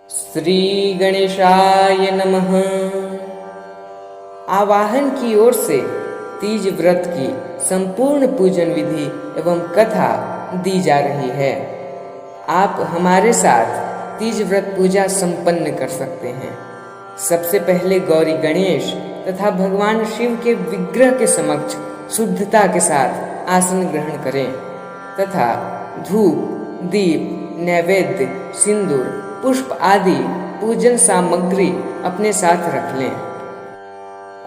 श्री गणेशाय नमः। आवाहन की ओर से तीज व्रत की संपूर्ण पूजन विधि एवं कथा दी जा रही है। आप हमारे साथ तीज व्रत पूजा संपन्न कर सकते हैं। सबसे पहले गौरी गणेश तथा भगवान शिव के विग्रह के समक्ष शुद्धता के साथ आसन ग्रहण करें तथा धूप, दीप, नैवेद्य, सिंदूर, पुष्प आदि पूजन सामग्री अपने साथ रख लें।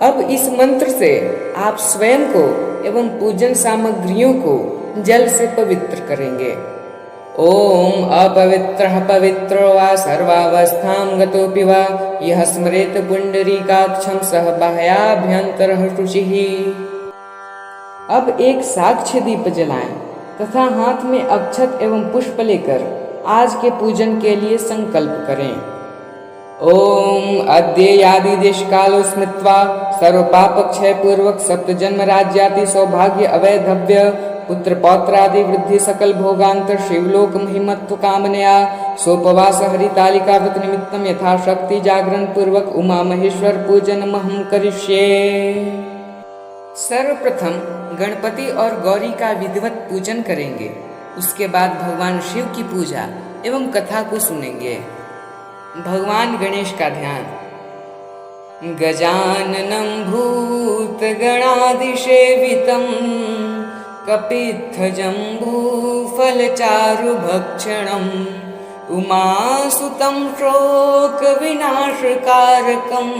अब इस मंत्र से आप स्वयं को एवं पूजन सामग्रियों को जल से पवित्र करेंगे। ओम अपवित्रः पवित्रो वा सर्वावस्थां गतोऽपि वा यः स्मरेत पुंडरीकाक्षं सः बाह्याभ्यन्तरः शुचिः। अब एक साक्ष्य दीप जलाएं तथा हाथ में अक्षत एवं पुष्प लेकर आज के पूजन के लिए संकल्प करें। ओम अद्य यादि देश कालो स्मृत्वा सर्व पाप क्षय पूर्वक सप्त जन्म राज्याति सौभाग्य अवैधव्य पुत्र पौत्रादि वृद्धि सकल भोगांतर शिवलोक महिमत्व कामनया सोपवास हरितालिका व्रत निमित्तम यथाशक्ति जागरण पूर्वक उमा महेश्वर पूजन महम करिष्ये। सर्वप्रथम गणपति और गौरी का विधिवत पूजन करेंगे। उसके बाद भगवान शिव की पूजा एवं कथा को सुनेंगे। भगवान गणेश का ध्यान। गजाननं भूतगणादिसेवितं कपित्थजम्बूफलचारुभक्षणम् उमासुतं शोकविनाशकारकम्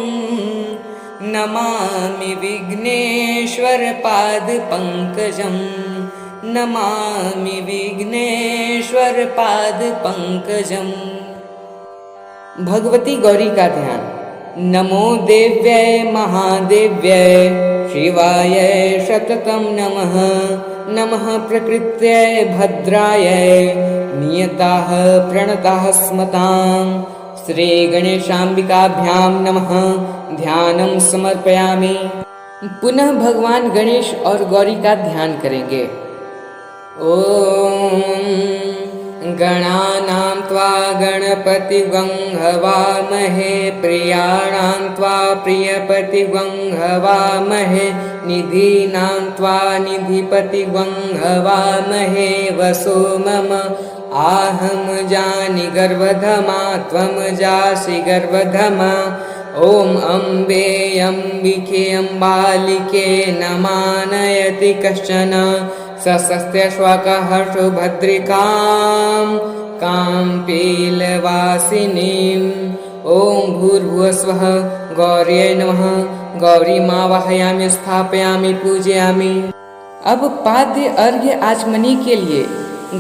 नमामि विघ्नेश्वर पादपङ्कजम् नमामि विघ्नेश्वर पादपङ्कजम्। भगवती गौरी का ध्यान। नमो देव्यै महादेव्यै शिवाय सततं नमः। नमः प्रकृत्यै भद्रायै नियताः प्रणताः स्मताम्। श्री गणेशाम्बिकाभ्यां नमः। ध्यानं समर्पयामि। पुनः भगवान गणेश और गौरी का ध्यान करेंगे। ओम गणानां त्वा गणपतिगं हवामहे प्रियाणां त्वा प्रियपतिगं हवामहे निधीनां त्वा निधिपतिगं हवामहे वसो मम आहं जानि गर्भधमा त्वं जासि गर्भधमा। ओम अम्बे अम्बिके अम्बालिके नमानयति कश्चन सस्त्य श्वाकहर्षो भद्रिकां कां पीलवासिनीम्। ओम भूर्भुवस्वः गौर्यै नमः। गौरी मां वाहयामि स्थापयामि पूजयामि। अब पाद्य अर्घ्य आचमनी के लिए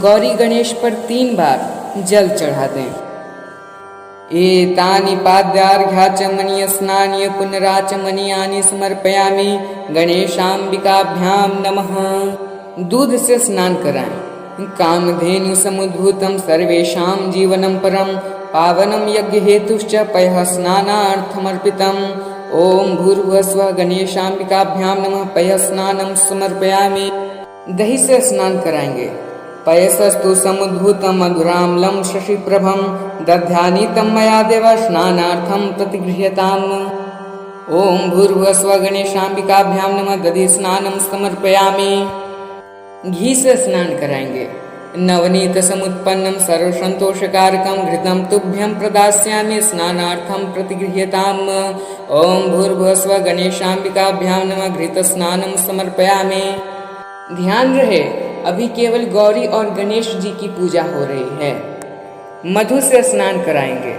गौरी गणेश पर 3 बार जल चढ़ा दें। एतानि पाद्यार्घ्याचमनीय स्नानीय पुनराचमनीयानि समर्पयामि गणेशाम्बिकाभ्यां नमः। दूध से स्नान कराएं। कामधेनु समुद्भूतं सर्वेषां जीवनं परं पावनं यज्ञ हेतुश्च पयः स्नानार्थमर्पितम्। ओम भूर्भुवस्वः गणेशाम्बिकाभ्यां नमः। पयः स्नानं समर्पयामि। दही से स्नान कराएंगे। पयसस्तु समुद्भूतं मधुराम्लं शशिप्रभं दध्यानीतं मया देव स्नानार्थं प्रतिगृह्यताम्। ओम भूर्भुवस्वः गणेशाम्बिकाभ्यां नमः। दधि स्नानं समर्पयामि। घी से स्नान कराएंगे। नवनीत समुत्पन्नं सर्वसंतोषकारकं घृतं तुभ्यं प्रदास्यामि स्नानार्थं प्रतिगृह्यताम्। ओम भूर्भुवस्वः गणेशाम्बिकाभ्यां नमः। घृत स्नानं समर्पयामि। ध्यान रहे अभी केवल गौरी और गणेश जी की पूजा हो रही है। मधु से स्नान कराएंगे।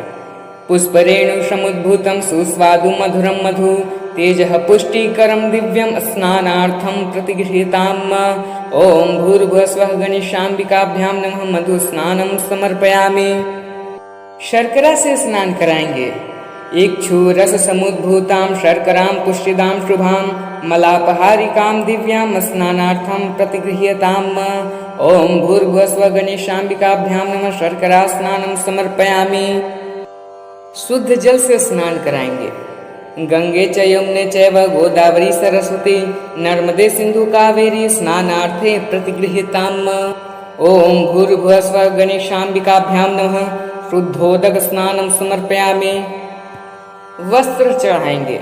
पुष्परेणु समुद्भूतं सुस्वादु मधुरं मधु तेजः पुष्टिकरं दिव्यं स्नानार्थं प्रतिगृह्यताम्। ओम भूर्भुवस्वः गणेशाम्बिकाभ्यां नमः। मधु स्नानं समर्पयामि। शर्करा से स्नान कराएंगे। इक्षुरस समुद्भूतां शर्करां पुष्टिदां शुभां मलापहारिकां दिव्यां स्नानार्थं प्रतिगृह्यताम्। ओम भूर्भुवस्वः गणेशाम्बिकाभ्यां नमः। शर्करा स्नानं समर्पयामि। शुद्ध जल से स्नान कराएंगे। गंगे च यमुने चैव गोदावरी सरस्वती नर्मदे सिंधु कावेरी स्नानार्थे प्रतिगृह्यताम्। ओम भूर्भुवस्वः गणेशाम्बिकाभ्यां नमः। शुद्धोदक स्नानं समर्पयामि। वस्त्र चढ़ाएंगे।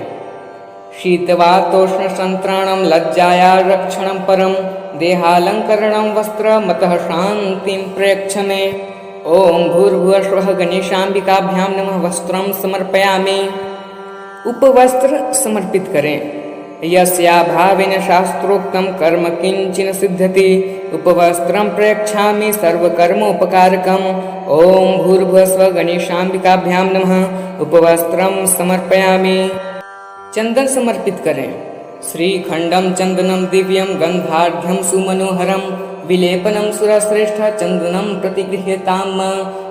शीतवातोष्ण संत्राणं लज्जाया रक्षणं परं देहालंकरणं वस्त्र मतः शांतिं प्रयच्छ मे। ओम भूर्भुवः स्वः गणेशाम्बिकाभ्यां नमः। वस्त्रं समर्पयामि। उपवस्त्र समर्पित करें। यस्याभावेन शास्त्रोक्तं कर्म किंचिन सिद्ध्यति उपवस्त्रं प्रयच्छामि सर्वकर्मोपकारकम्। ओम भूर्भुवः स्वः गणेशाम्बिकाभ्यां नमः। उपवस्त्रं समर्पयामि। चंदन समर्पित करें। श्रीखंडम चंदनम दिव्यम गंधाढ्यम सुमनोहरम विलेपनम सुरश्रेष्ठ चंदनम प्रतिगृह्यताम्।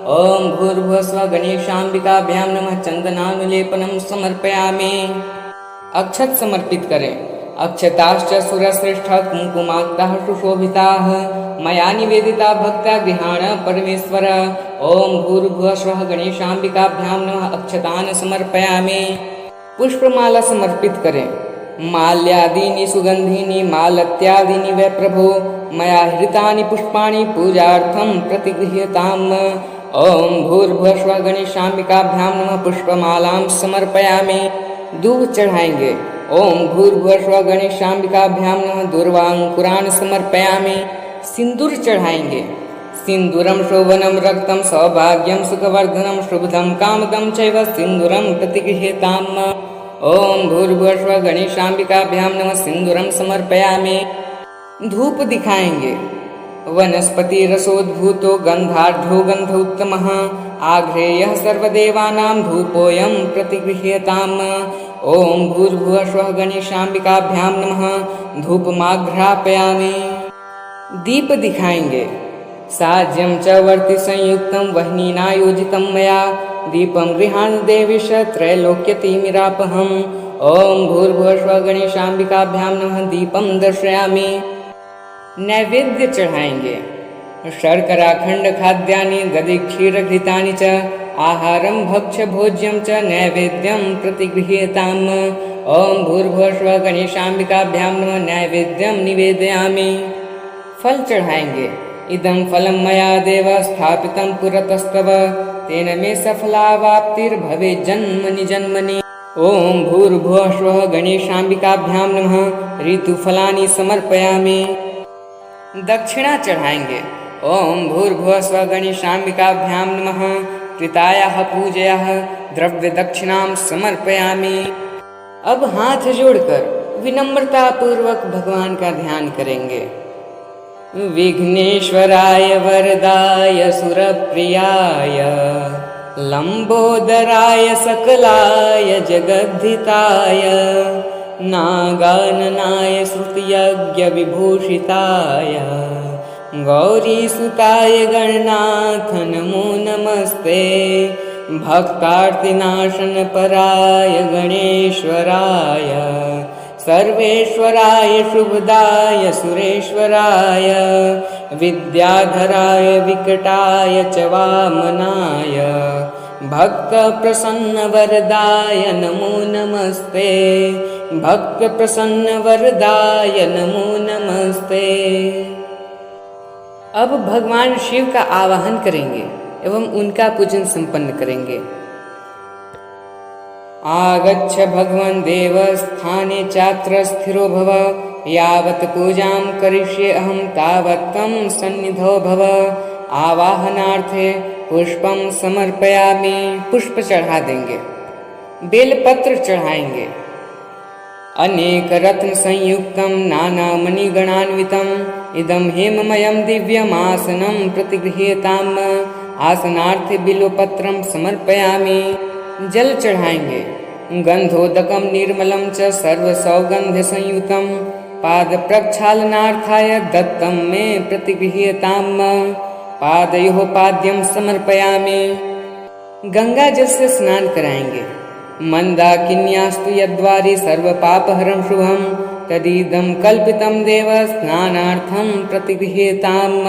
ओम भूर्भुवः स्वः गणेशाम्बिकाभ्यां नमः। चंदनानुलेपनम समर्पयामि। अक्षत समर्पित करें। अक्षताश्च सुरश्रेष्ठ कुंकुमाक्ताः सुशोभिताः मया निवेदिता भक्त्या गृहाण परमेश्वर। ओम भूर्भुवः स्वः गणेशाम्बिकाभ्यां नमः। अक्षतान् समर्पयामि। पुष्पमाला समर्पित करें। माल्यादीनि सुगंधीनि मालत्यादीनि वै प्रभो मया हृतानि पुष्पाणि पूजार्थं प्रतिगृह्यताम्। ओम भूर्भुवः स्वः गणेशाम्बिकाभ्यां नमः। पुष्पमालां समर्पयामि। दूब चढ़ाएंगे। ओम भूर्भुवः स्वः गणेशाम्बिकाभ्यां नमः। दूर्वांकुरान् समर्पयामि। सिंदूर चढ़ाएंगे। सिंदूरं शोभनं रक्तं सौभाग्यं सुखवर्धनं शुभदं कामदं चैव सिंदूरं प्रतिगृह्यताम्। ओम भूर्भुवः स्वः गणेशाम्बिकाभ्यां नमः। सिंदूरं समर्पयामि। धूप दिखाएंगे। वनस्पति रसोद्भूतो गंधाढ्यो गंध उत्तमः आघ्रेयः सर्वदेवानां धूपोऽयं प्रतिगृह्यताम्। ओम भूर्भुवः स्वः गणेशाम्बिकाभ्यां नमः। धूपमाघ्रापयामि। दीप दिखाएंगे। साज्यं च वर्ति संयुक्तं वह्निना योजितं मया दीपं गृहाण देवीश त्रैलोक्यतिमिरापहम्। ओम भूर्भुवः स्वः गणेशाम्बिकाभ्यां नमः। दीपं दर्शयामि। नैवेद्य चढ़ाएंगे। शर्कराखंड खाद्यानि दधि क्षीर घृतानि च आहारं भक्ष्य भोज्यं च नैवेद्यं प्रतिगृह्यताम्। ओम भूर्भुवः स्वः गणेशाम्बिकाभ्यां नमः। नैवेद्यं निवेदयामि। फल चढ़ाएंगे। इदं फलं मया देव स्थापितं पुरतस्तव तेन मे सफलावाप्तिर्भवेत् जन्मनि जन्मनि। ओम भूर्भुवः स्वः गणेशाम्बिकाभ्यां नमः। ऋतुफलानि समर्पयामि। दक्षिणा चढ़ाएंगे। ओम भूर्भुवः स्वः गणेशाम्बिकाभ्यां नमः। कृतायाः पूजयाः द्रव्य दक्षिणां समर्पयामि। अब हाथ जोड़कर विनम्रता पूर्वक भगवान का ध्यान करेंगे। विघ्नेश्वराय वरदाय सुरप्रियाय लंबोदराय सकलाय जगद्धिताय नागाननाय श्रुतियज्ञ विभूषिताय गौरीसुताय गणनाथ नमो नमस्ते। भक्तार्तिनाशन पराय गणेश्वराय सर्वेश्वराय शुभदाय सुरेश्वराय विद्याधराय विकटाय च वामनाय भक्त प्रसन्न वरदाय नमो नमस्ते। भक्त प्रसन्न वरदाय नमो नमस्ते। अब भगवान शिव का आवाहन करेंगे एवं उनका पूजन संपन्न करेंगे। आगच्छ भगवन् देवस्थाने चात्र स्थिरो भव यावत् पूजां करिष्ये अहं तावत् त्वं सन्निधौ भव। आवाहनार्थे पुष्पं समर्पयामि। पुष्प चढ़ा देंगे। बेलपत्र चढ़ाएंगे। अनेक रत्न संयुक्तं नाना मणिगणान्वितम् इदं हेममयं दिव्यमासनं प्रतिगृह्यताम्। आसनार्थे बिल्वपत्रं समर्पयामि। जल चढ़ाएंगे। गंधोदकम निर्मलं च सर्वसौगंध्य संयुतं पाद प्रक्षालनार्थाय दत्तं मे प्रतिगृह्यताम्। पादयोः पाद्यं समर्पयामि। गंगा जल से स्नान कराएंगे। मंदाकिन्यास्तु यद्वारि सर्वपापहरं शुभं तदिदं कल्पितं देव स्नानार्थं प्रतिगृह्यताम्।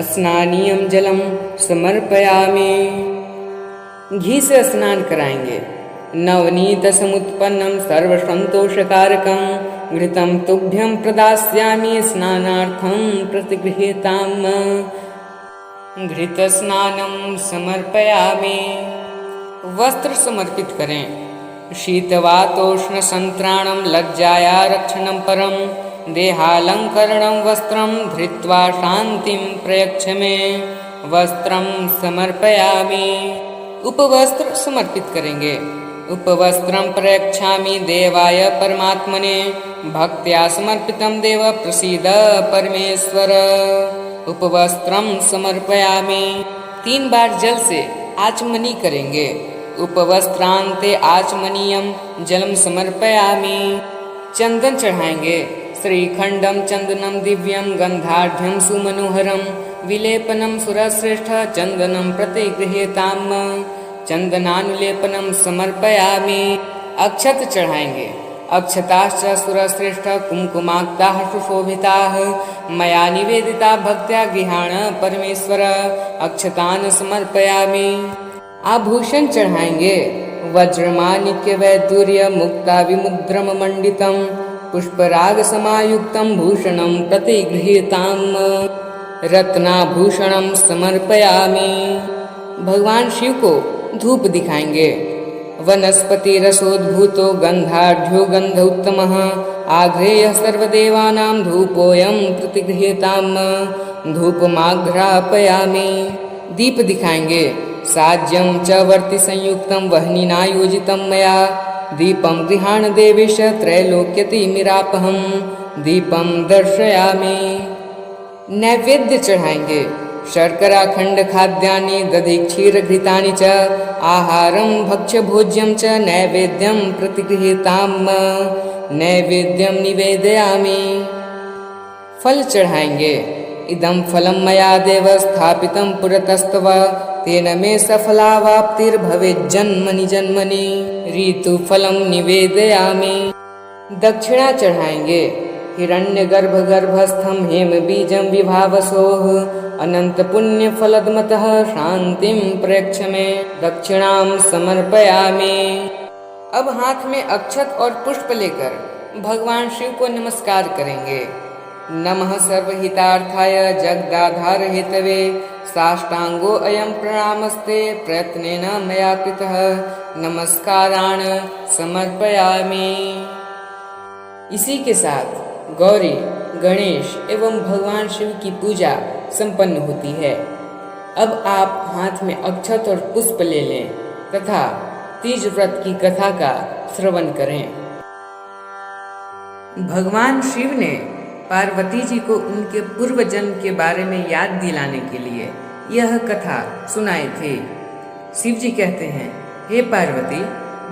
स्नानीयं जलं समर्पयामि। घी से स्नान कराएंगे। नवनीत समुत्पन्नं सर्वसंतोषकारकं घृतं तुभ्यं प्रदास्यामि स्नानार्थं प्रतिगृह्यताम्। घृतस्नानं समर्पयामि। वस्त्र समर्पित करें। शीतवातोष्ण संत्राणं लज्जाया रक्षणं परं देहालंकरणं वस्त्रं धृत्वा शांतिं प्रयच्छ मे। वस्त्रं समर्पयामि। उपवस्त्र समर्पित करेंगे। उपवस्त्रं प्रयच्छामि देवाय परमात्मने भक्त्या समर्पितं देव प्रसीद परमेश्वर। उपवस्त्रं समर्पयामि। 3 बार जल से आचमनी करेंगे। उपवस्त्रांते आचमनीयं जलम समर्पयामि। चंदन चढ़ाएंगे। श्रीखंडम चंदनम दिव्यम गंधाढ़्यम सुमनोहरम विलेपनम सुरश्रेष्ठ चंदनम प्रतिगृह्यताम। चंदनानुलेपनम समर्पयामि। अक्षत चढ़ाएंगे। अक्षताश्च सुरश्रेष्ठ कुमकुमाक्ताः सुशोभिताः मया निवेदिता भक्त्या गृहाण परमेश्वर। अक्षतान् समर्पयामि। आभूषण चढ़ाएंगे। वज्रमाणिक्य वैदूर्य मुक्ता विमुद्रम मंडितम पुष्पराग समायुक्तम भूषणम प्रतिगृह्यताम। रत्नाभूषणम समर्पयामि। भगवान शिव को धूप दिखाएंगे। वनस्पति रसोद्भूतो गंधाढ़्यो गंध उत्तमः आघ्रेयः सर्वदेवानां धूपोऽयं प्रतिगृह्यताम्। धूपमाघ्रापयामि। दीप दिखाएंगे। साज्यं च वर्ति संयुक्तं वह्निना योजितं मया दीपं गृहाण देवेश त्रैलोक्यतिमिरापहं। दीपं दर्शयामि। नैवेद्य चढ़ाएंगे। शर्करा खंड खाद्यानि दधि क्षीर घृतानि च आहारं भक्ष्य भोज्यं च नैवेद्यं प्रतिगृह्यताम्। नैवेद्यं निवेदयामि। फल चढ़ाएंगे। इदं फलं मया देव स्थापितं पुरतस्तव तेन मे सफलावाप्तिर्भवेज्जन्मनि जन्मनि। ऋतुफलं निवेदयामि। दक्षिणा चढ़ाएंगे। हिरण्यगर्भ गर्भस्थं हेम बीजं विभावसोः अनंत पुण्य फलदमतः शांतिं प्रयच्छ मे। दक्षिणां समर्पयामि। अब हाथ में अक्षत और पुष्प लेकर भगवान शिव को नमस्कार करेंगे। नमः सर्वहितार्थाय जगदाधार हेतवे साष्टांगो अयं प्रणामस्ते प्रयत्नेन मया कृतः नमस्कारान् समर्पयामि। इसी के साथ गौरी गणेश एवं भगवान शिव की पूजा संपन्न होती है। अब आप हाथ में अक्षत और पुष्प ले लें तथा तीज व्रत की कथा का श्रवण करें। भगवान शिव ने पार्वती जी को उनके पूर्व जन्म के बारे में याद दिलाने के लिए यह कथा सुनाई थी। शिव जी कहते हैं, हे पार्वती,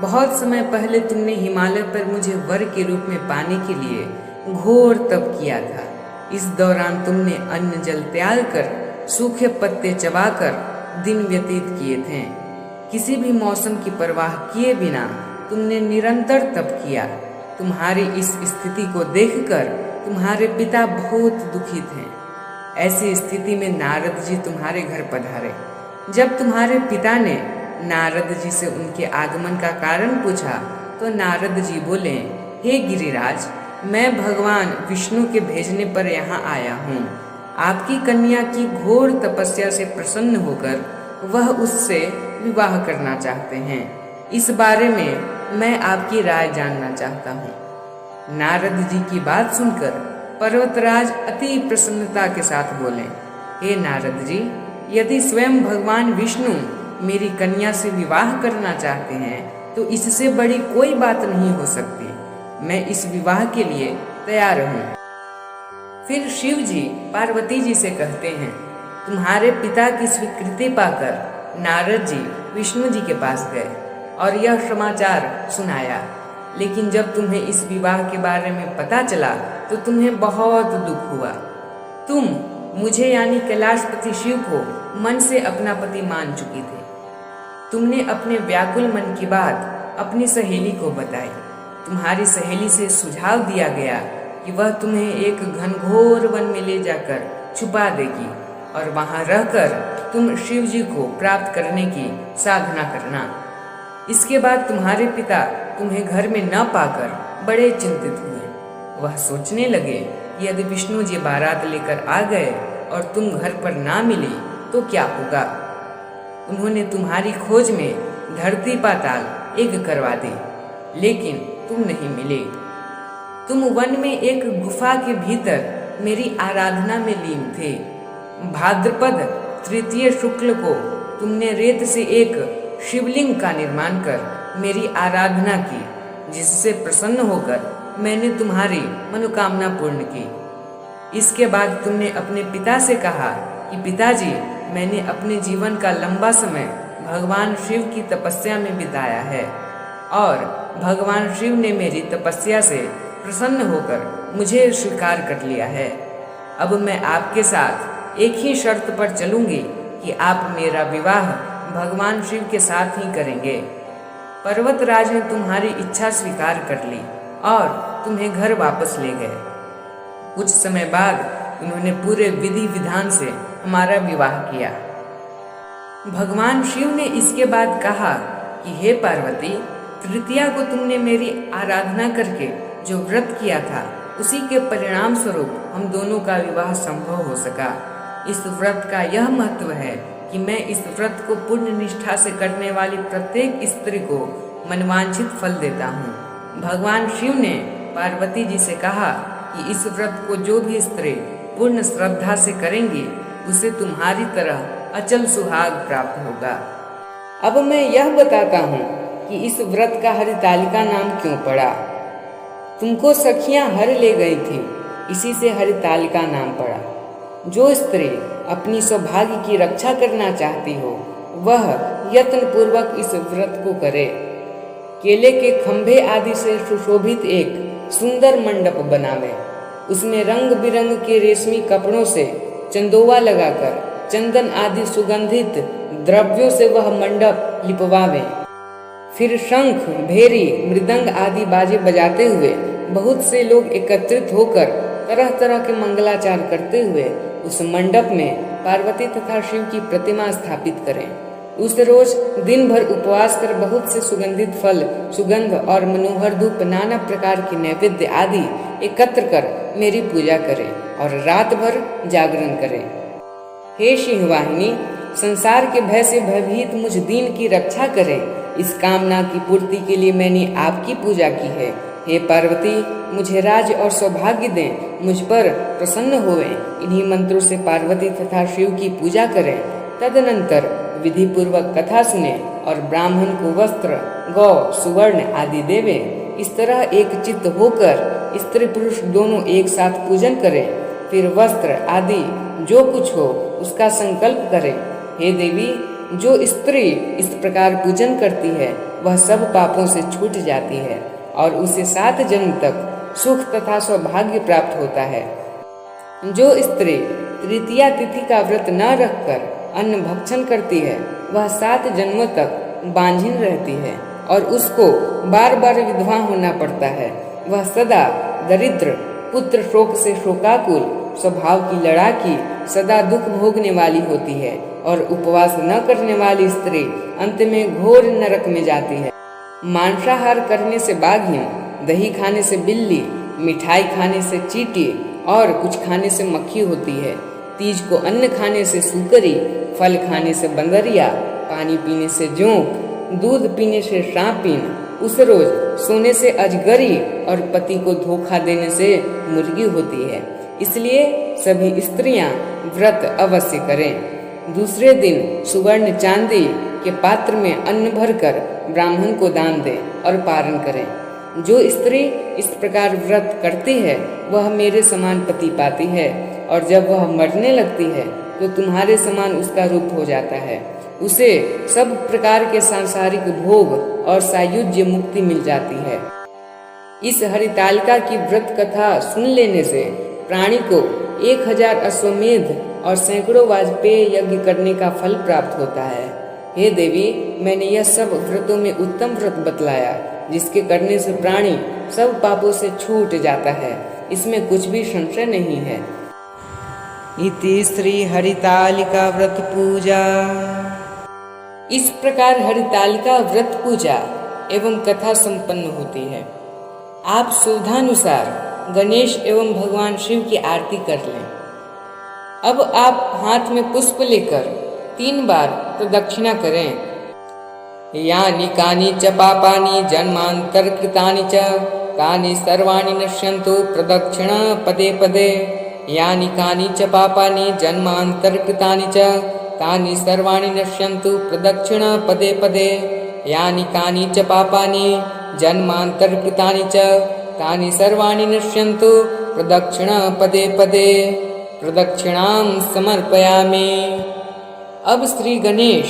बहुत समय पहले तुमने हिमालय पर मुझे वर के रूप में पाने के लिए घोर तप किया था। इस दौरान तुमने अन्न जल त्याग कर सूखे पत्ते चबाकर दिन व्यतीत किए थे। किसी भी मौसम की परवाह किए बिना तुमने निरंतर तप किया। तुम्हारी इस स्थिति को देखकर तुम्हारे पिता बहुत दुखी थे। ऐसी स्थिति में नारद जी तुम्हारे घर पधारे। जब तुम्हारे पिता ने नारद जी से उनके आगमन का कारण पूछा तो नारद जी बोले, हे गिरिराज, मैं भगवान विष्णु के भेजने पर यहाँ आया हूँ। आपकी कन्या की घोर तपस्या से प्रसन्न होकर वह उससे विवाह करना चाहते हैं। इस बारे में मैं आपकी राय जानना चाहता हूँ। नारद जी की बात सुनकर पर्वतराज अति प्रसन्नता के साथ बोले, हे नारद जी, यदि स्वयं भगवान विष्णु मेरी कन्या से विवाह करना चाहते हैं तो इससे बड़ी कोई बात नहीं हो सकती। मैं इस विवाह के लिए तैयार हूँ। फिर शिव जी पार्वती जी से कहते हैं, तुम्हारे पिता की स्वीकृति पाकर नारद जी विष्णु जी के पास गए और यह समाचार सुनाया। लेकिन जब तुम्हें इस विवाह के बारे में पता चला तो तुम्हें बहुत दुख हुआ। तुम मुझे यानी कैलाशपति शिव को मन से अपना पति मान चुकी थी। तुमने अपने व्याकुल मन की बात अपनी सहेली को बताई। तुम्हारी सहेली से सुझाव दिया गया कि वह तुम्हें एक घनघोर वन में ले जाकर छुपा देगी और वहां रहकर तुम शिव जी को प्राप्त करने की साधना करना। इसके बाद तुम्हारे पिता तुम्हें घर में न पाकर बड़े चिंतित हुए। वह सोचने लगे, यदि विष्णु जी बारात लेकर आ गए और तुम घर पर ना मिली तो क्या होगा। उन्होंने तुम्हारी खोज में धरती पाताल एक करवा दी, लेकिन तुम नहीं मिले। तुम वन में एक गुफा के भीतर मेरी आराधना में लीन थे। भाद्रपद तृतीय शुक्ल को तुमने रेत से एक शिवलिंग का निर्माण कर मेरी आराधना की, जिससे प्रसन्न होकर मैंने तुम्हारी मनोकामना पूर्ण की। इसके बाद तुमने अपने पिता से कहा कि पिताजी, मैंने अपने जीवन का लंबा समय भगवान शिव की तपस्या में बिताया है और भगवान शिव ने मेरी तपस्या से प्रसन्न होकर मुझे स्वीकार कर लिया है। अब मैं आपके साथ एक ही शर्त पर चलूंगी कि आप मेरा विवाह भगवान शिव के साथ ही करेंगे। पर्वतराज ने तुम्हारी इच्छा स्वीकार कर ली और तुम्हें घर वापस ले गए। कुछ समय बाद उन्होंने पूरे विधि विधान से हमारा विवाह किया। भगवान शिव ने इसके बाद कहा कि हे पार्वती, तृतीया को तुमने मेरी आराधना करके जो व्रत किया था, उसी के परिणाम स्वरूप हम दोनों का विवाह संभव हो सका। इस व्रत का यह महत्व है कि मैं इस व्रत को पूर्ण निष्ठा से करने वाली प्रत्येक स्त्री को मनवांछित फल देता हूँ। भगवान शिव ने पार्वती जी से कहा कि इस व्रत को जो भी स्त्री पूर्ण श्रद्धा से करेंगी, उसे तुम्हारी तरह अचल सुहाग प्राप्त होगा। अब मैं यह बताता हूँ कि इस व्रत का हरितालिका नाम क्यों पड़ा। तुमको सखियां हर ले गई थी, इसी से हरितालिका नाम पड़ा। जो स्त्री अपनी सौभाग्य की रक्षा करना चाहती हो, वह यत्न पूर्वक इस व्रत को करे। केले के खंभे आदि से सुशोभित एक सुंदर मंडप बनावे। उसमें रंग बिरंग के रेशमी कपड़ों से चंदोवा लगाकर चंदन आदि सुगंधित द्रव्यों से वह मंडप लिपवावे। फिर शंख, भेरी, मृदंग आदि बाजे बजाते हुए बहुत से लोग एकत्रित होकर तरह तरह के मंगलाचार करते हुए उस मंडप में पार्वती तथा शिव की प्रतिमा स्थापित करें। उस रोज दिन भर उपवास कर बहुत से सुगंधित फल, सुगंध और मनोहर धूप, नाना प्रकार के नैवेद्य आदि एकत्र कर मेरी पूजा करें और रात भर जागरण करें। हे सिंहवाहिनी, संसार के भय से भयभीत मुझ दीन की रक्षा करें। इस कामना की पूर्ति के लिए मैंने आपकी पूजा की है। हे पार्वती, मुझे राज और सौभाग्य दें, मुझ पर प्रसन्न होवें। इन्हीं मंत्रों से पार्वती तथा शिव की पूजा करें। तदनंतर विधि पूर्वक कथा सुने और ब्राह्मण को वस्त्र, गौ, सुवर्ण आदि देवें। इस तरह एक चित्त होकर स्त्री पुरुष दोनों एक साथ पूजन करें। फिर वस्त्र आदि जो कुछ हो उसका संकल्प करें। हे देवी, जो स्त्री इस प्रकार पूजन करती है, वह सब पापों से छूट जाती है और उसे 7 जन्म तक सुख तथा सौभाग्य प्राप्त होता है। जो स्त्री तृतीया तिथि का व्रत न रखकर अन्न भक्षण करती है, वह 7 जन्मों तक बांझिन रहती है और उसको बार बार विधवा होना पड़ता है। वह सदा दरिद्र, पुत्र शोक से शोकाकुल, स्वभाव की लड़ाकी, सदा दुख भोगने वाली होती है और उपवास न करने वाली स्त्री अंत में घोर नरक में जाती है। मांसाहार करने से बाघिन, दही खाने से बिल्ली, मिठाई खाने से चींटी और कुछ खाने से मक्खी होती है। तीज को अन्न खाने से सूकरी, फल खाने से बंदरिया, पानी पीने से जोंक, दूध पीने से सांपिन, उस रोज सोने से अजगरी और पति को धोखा देने से मुर्गी होती है। इसलिए सभी स्त्रियां व्रत अवश्य करें। दूसरे दिन सुवर्ण चांदी के पात्र में अन्न भरकर ब्राह्मण को दान दें और पारण करें। जो स्त्री इस प्रकार व्रत करती है, वह मेरे समान पति पाती है और जब वह मरने लगती है तो तुम्हारे समान उसका रूप हो जाता है। उसे सब प्रकार के सांसारिक भोग और सायुज्य मुक्ति मिल जाती है। इस हरितालिका की व्रत कथा सुन लेने से प्राणी को 1000 अश्वमेध और सैकड़ों वाजपेय यज्ञ करने का फल प्राप्त होता है। हे देवी, मैंने यह सब व्रतों में उत्तम व्रत बतलाया, जिसके करने से प्राणी सब पापों से छूट जाता है। इसमें कुछ भी संशय नहीं है। इति श्री हरितालिका व्रत पूजा। इस प्रकार हरितालिका व्रत पूजा एवं कथा संपन्न होती है। आप सुविधानुसार गणेश एवं भगवान शिव की आरती कर लें। अब आप हाथ में पुष्प लेकर 3 बार प्रदक्षिणा करें। यानि कानि च पापानि जन्मांतरकृतानि च तानि सर्वाणि नश्यन्तु प्रदक्षिण पदे पदे। यानि कानि च पापानि जन्मांतरकृतानि च तानि सर्वाणि नश्यन्तु प्रदक्षिण पदे पदे। यानि कानि च पापानि जन्मांतरकृतानि च तानि सर्वाणि नश्यन्तु प्रदक्षिण पदे पदे। प्रदक्षिणां समर्पयामि। अब श्री गणेश,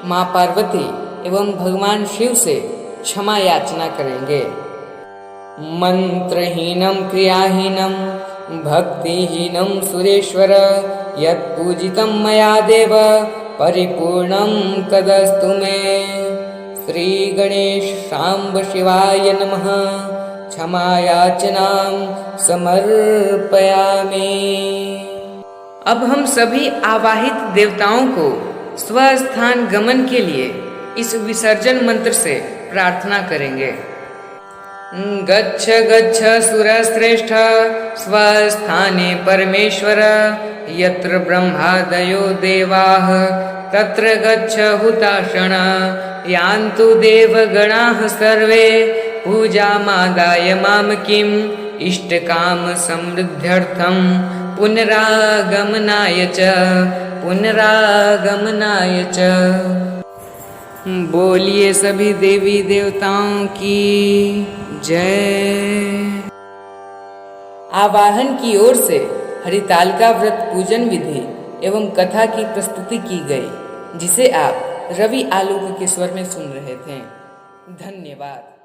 माँ पार्वती एवं भगवान शिव से क्षमा याचना करेंगे। मंत्रहीनं क्रियाहीनं भक्तिहीनं सुरेश्वर यत्पूजितं मया देव परिपूर्णं तदस्तु मे। श्री गणेश शाम्ब शिवाय नमः। क्षमा याचनां समर्पयामि। अब हम सभी आवाहित देवताओं को स्वस्थान गमन के लिए इस विसर्जन मंत्र से प्रार्थना करेंगे। गच्छ गच्छ सुरश्रेष्ठ स्वस्थाने परमेश्वर यत्र ब्रह्मादयो देवाः तत्र गच्छ हुताशन यान्तु देवगणाः सर्वे पूजामादाय मां किम् इष्टकाम समृद्ध्यर्थं पुनरागमनाय च पुनरागमनाय च। बोलिए सभी देवी देवताओं की जय। आवाहन की ओर से हरितालिका व्रत पूजन विधि एवं कथा की प्रस्तुति की गई, जिसे आप रवि आलोक के स्वर में सुन रहे थे। धन्यवाद।